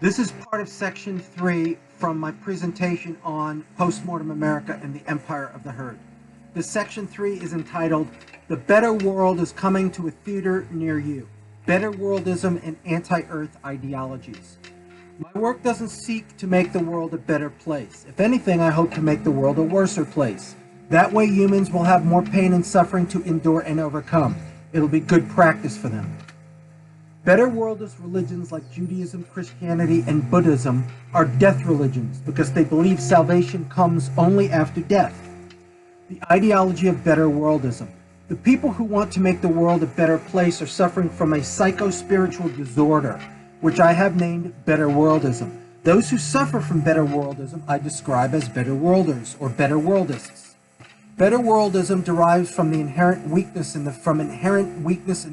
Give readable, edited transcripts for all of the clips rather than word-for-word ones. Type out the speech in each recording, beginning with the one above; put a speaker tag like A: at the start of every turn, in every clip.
A: This is part of section 3 from my presentation on Postmortem America and the Empire of the Herd. This section 3 is entitled, The Better World is Coming to a Theater Near You, Better Worldism and Anti-Earth Ideologies. My work doesn't seek to make the world a better place. If anything, I hope to make the world a worser place. That way humans will have more pain and suffering to endure and overcome. It'll be good practice for them. Better worldist religions like Judaism, Christianity, and Buddhism are death religions because they believe salvation comes only after death. The ideology of better worldism. The people who want to make the world a better place are suffering from a psycho-spiritual disorder, which I have named better worldism. Those who suffer from better worldism I describe as better worlders or better worldists. Better worldism derives from the inherent weakness in the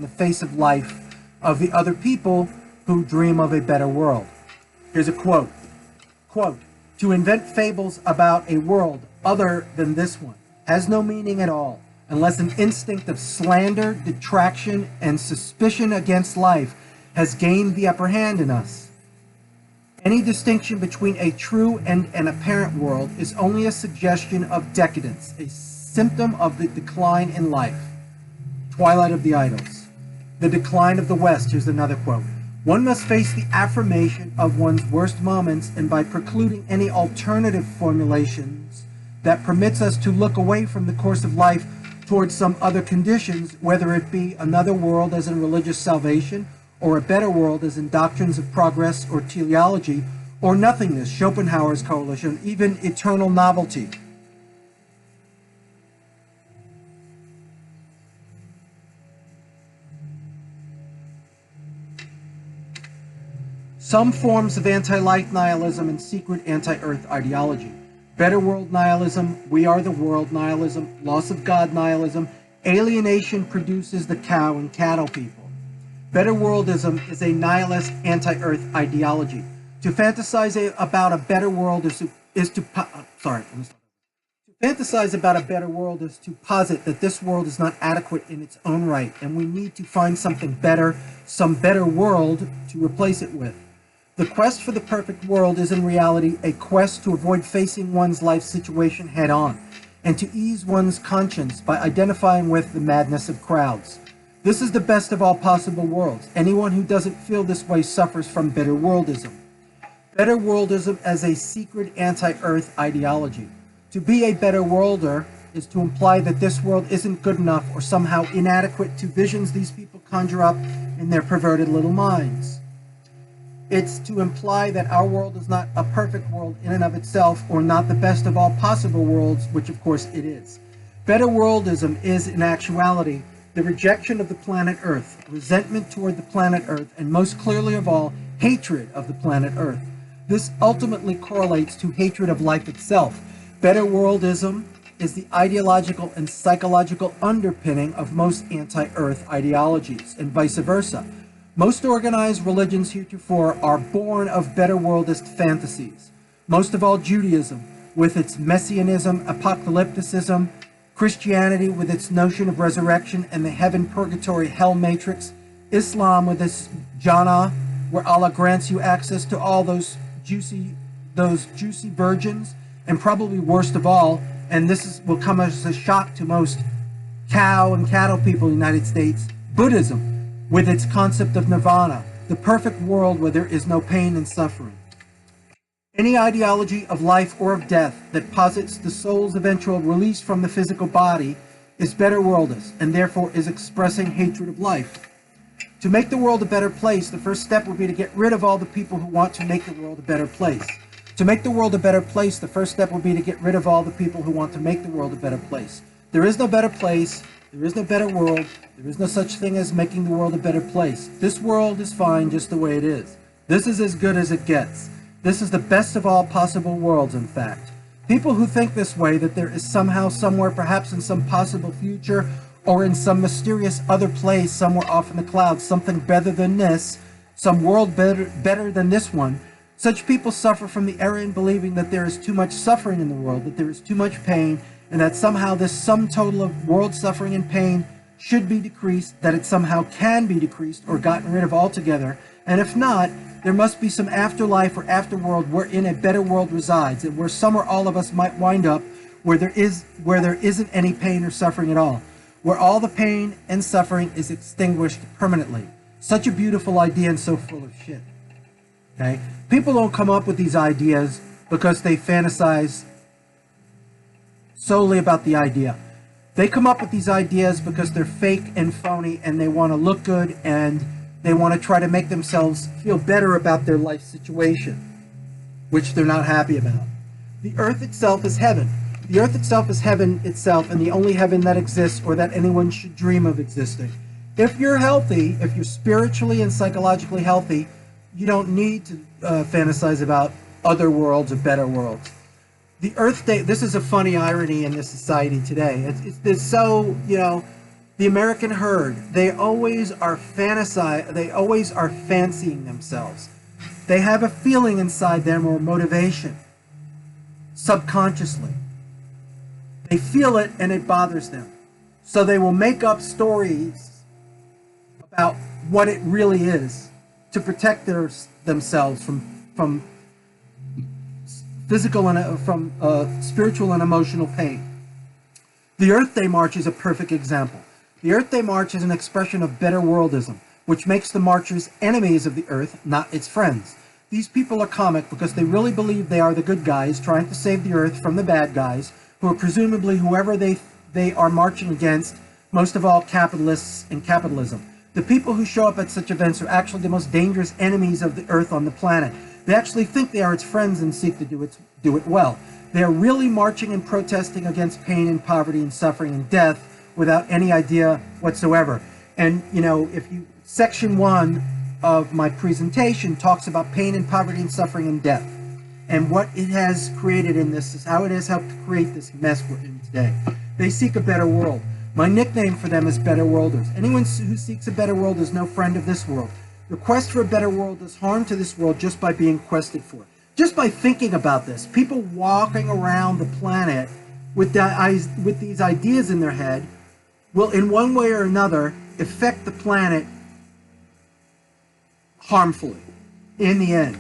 A: face of life of the other people who dream of a better world. Here's a quote. Quote, "To invent fables about a world other than this one has no meaning at all, unless an instinct of slander, detraction, and suspicion against life has gained the upper hand in us. Any distinction between a true and an apparent world is only a suggestion of decadence, a symptom of the decline in life." Twilight of the Idols. The decline of the West. Here's another quote. "One must face the affirmation of one's worst moments, and by precluding any alternative formulations that permits us to look away from the course of life towards some other conditions, whether it be another world as in religious salvation, or a better world as in doctrines of progress or teleology, or nothingness, Schopenhauer's coalition, even eternal novelty." Some forms of anti-life nihilism and secret anti-earth ideology. Better world nihilism, we are the world nihilism, loss of God nihilism, alienation produces the cow and cattle people. Better worldism is a nihilist anti-earth ideology. To fantasize about a better world is to fantasize about a better world is to posit that this world is not adequate in its own right, and we need to find something better, some better world to replace it with. The quest for the perfect world is in reality a quest to avoid facing one's life situation head on, and to ease one's conscience by identifying with the madness of crowds. This is the best of all possible worlds. Anyone who doesn't feel this way suffers from better worldism. Better worldism as a secret anti-earth ideology. To be a better worlder is to imply that this world isn't good enough or somehow inadequate to visions these people conjure up in their perverted little minds. It's to imply that our world is not a perfect world in and of itself, or not the best of all possible worlds, which of course it is. Better worldism is, in actuality, the rejection of the planet Earth, resentment toward the planet Earth, and most clearly of all, hatred of the planet Earth. This ultimately correlates to hatred of life itself. Better worldism is the ideological and psychological underpinning of most anti-Earth ideologies, and vice versa. Most organized religions heretofore are born of better worldist fantasies. Most of all Judaism, with its messianism, apocalypticism, Christianity with its notion of resurrection and the heaven-purgatory-hell matrix, Islam with its Jannah, where Allah grants you access to all those juicy virgins, and probably worst of all, and will come as a shock to most cow and cattle people in the United States, Buddhism, with its concept of nirvana, the perfect world where there is no pain and suffering. Any ideology of life or of death that posits the soul's eventual release from the physical body is better worldist, and therefore is expressing hatred of life. To make the world a better place, the first step would be to get rid of all the people who want to make the world a better place. To make the world a better place, the first step would be to get rid of all the people who want to make the world a better place. There is no better place. There is no better world. There is no such thing as making the world a better place. This world is fine just the way it is. This is as good as it gets. This is the best of all possible worlds, in fact. People who think this way, that there is somehow, somewhere, perhaps in some possible future, or in some mysterious other place somewhere off in the clouds, something better than this, some world better than this one, such people suffer from the error in believing that there is too much suffering in the world, that there is too much pain, and that somehow this sum total of world suffering and pain should be decreased, that it somehow can be decreased or gotten rid of altogether, and if not, there must be some afterlife or afterworld wherein a better world resides, and where some or all of us might wind up where there isn't any pain or suffering at all, where all the pain and suffering is extinguished permanently. Such a beautiful idea and so full of shit. Okay? People don't come up with these ideas because they fantasize solely about the idea. They come up with these ideas because they're fake and phony, and they want to look good, and they want to try to make themselves feel better about their life situation, which they're not happy about. The earth itself is heaven. The earth itself is heaven itself, and the only heaven that exists or that anyone should dream of existing. If you're healthy, if you're spiritually and psychologically healthy, you don't need to fantasize about other worlds or better worlds. The Earth Day, this is a funny irony in this society today. It's so, you know, the American herd, they always are fancying themselves. They have a feeling inside them or motivation, subconsciously. They feel it and it bothers them. So they will make up stories about what it really is to protect themselves from physical and from spiritual and emotional pain. The Earth Day March is a perfect example. The Earth Day March is an expression of better worldism, which makes the marchers enemies of the Earth, not its friends. These people are comic because they really believe they are the good guys trying to save the Earth from the bad guys, who are presumably whoever they are marching against, most of all capitalists and capitalism. The people who show up at such events are actually the most dangerous enemies of the Earth on the planet. They actually think they are its friends and seek to do it well. They are really marching and protesting against pain and poverty and suffering and death without any idea whatsoever. And, you know, section 1 of my presentation talks about pain and poverty and suffering and death. And what it has created in this is how it has helped create this mess we're in today. They seek a better world. My nickname for them is Better Worlders. Anyone who seeks a better world is no friend of this world. The quest for a better world does harm to this world just by being quested for. Just by thinking about this, people walking around the planet with these ideas in their head will in one way or another affect the planet harmfully in the end.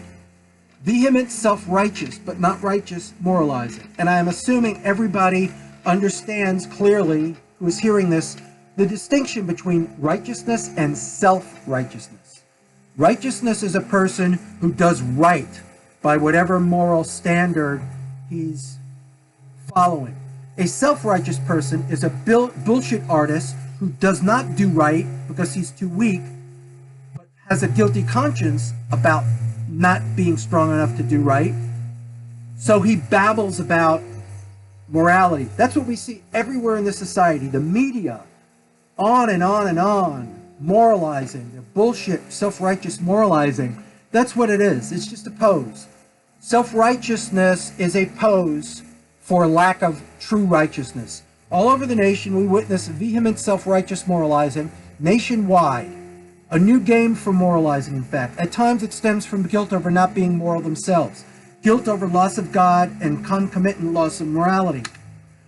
A: Vehement, self-righteous, but not righteous moralizing. And I am assuming everybody understands clearly, who is hearing this, the distinction between righteousness and self-righteousness. Righteousness is a person who does right by whatever moral standard he's following. A self-righteous person is a bullshit artist who does not do right because he's too weak, but has a guilty conscience about not being strong enough to do right. So he babbles about morality. That's what we see everywhere in this society. The media, on and on and on, moralizing, the bullshit, self-righteous moralizing. That's what it is. It's just a pose. Self-righteousness is a pose for lack of true righteousness. All over the nation, we witness vehement self-righteous moralizing nationwide. A new game for moralizing, in fact. At times it stems from guilt over not being moral themselves. Guilt over loss of God and concomitant loss of morality.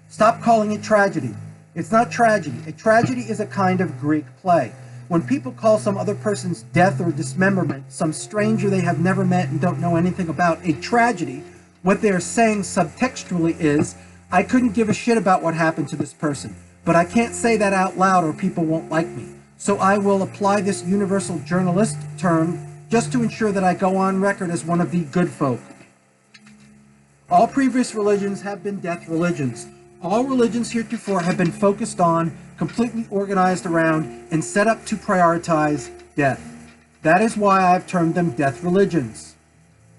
A: Stop calling it tragedy. It's not tragedy. A tragedy is a kind of Greek play. When people call some other person's death or dismemberment, some stranger they have never met and don't know anything about, a tragedy, what they are saying subtextually is, I couldn't give a shit about what happened to this person, but I can't say that out loud or people won't like me. So I will apply this universal journalist term just to ensure that I go on record as one of the good folk. All previous religions have been death religions. All religions heretofore have been focused on, completely organized around, and set up to prioritize death. That is why I've termed them death religions.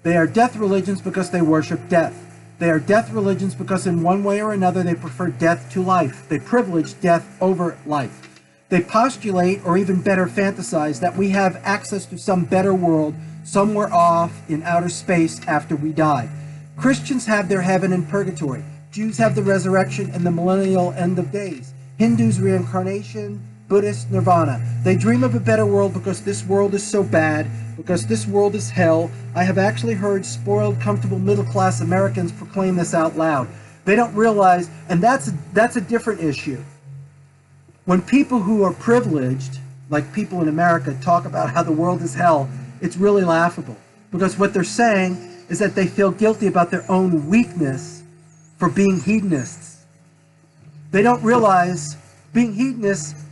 A: They are death religions because they worship death. They are death religions because in one way or another they prefer death to life. They privilege death over life. They postulate, or even better fantasize, that we have access to some better world somewhere off in outer space after we die. Christians have their heaven and purgatory. Jews have the resurrection and the millennial end of days. Hindus reincarnation, Buddhists nirvana. They dream of a better world because this world is so bad, because this world is hell. I have actually heard spoiled, comfortable middle-class Americans proclaim this out loud. They don't realize, and that's a different issue. When people who are privileged, like people in America, talk about how the world is hell, it's really laughable. Because what they're saying is that they feel guilty about their own weakness for being hedonists. They don't realize being hedonists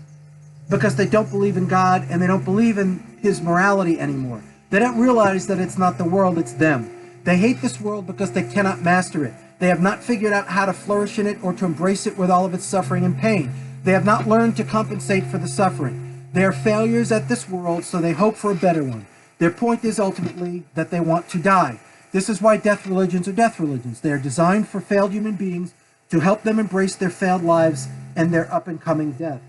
A: because they don't believe in God and they don't believe in his morality anymore. They don't realize that it's not the world, it's them. They hate this world because they cannot master it. They have not figured out how to flourish in it or to embrace it with all of its suffering and pain. They have not learned to compensate for the suffering. They are failures at this world, so they hope for a better one. Their point is ultimately that they want to die. This is why death religions are death religions. They are designed for failed human beings to help them embrace their failed lives and their up-and-coming death.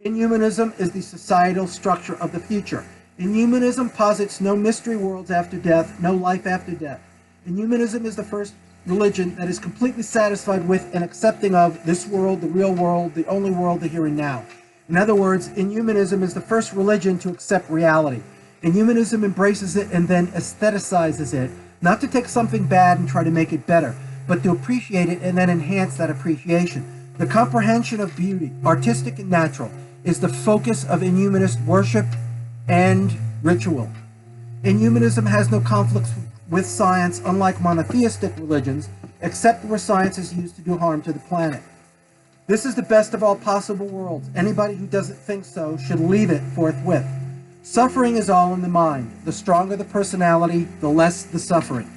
A: Inhumanism is the societal structure of the future. Inhumanism posits no mystery worlds after death, no life after death. Inhumanism is the first religion that is completely satisfied with and accepting of this world, the real world, the only world, the here and now. In other words, Inhumanism is the first religion to accept reality. Inhumanism embraces it and then aestheticizes it, not to take something bad and try to make it better, but to appreciate it and then enhance that appreciation. The comprehension of beauty, artistic and natural, is the focus of Inhumanist worship and ritual. Inhumanism has no conflicts with science, unlike monotheistic religions, except where science is used to do harm to the planet. This is the best of all possible worlds. Anybody who doesn't think so should leave it forthwith. Suffering is all in the mind. The stronger the personality, the less the suffering.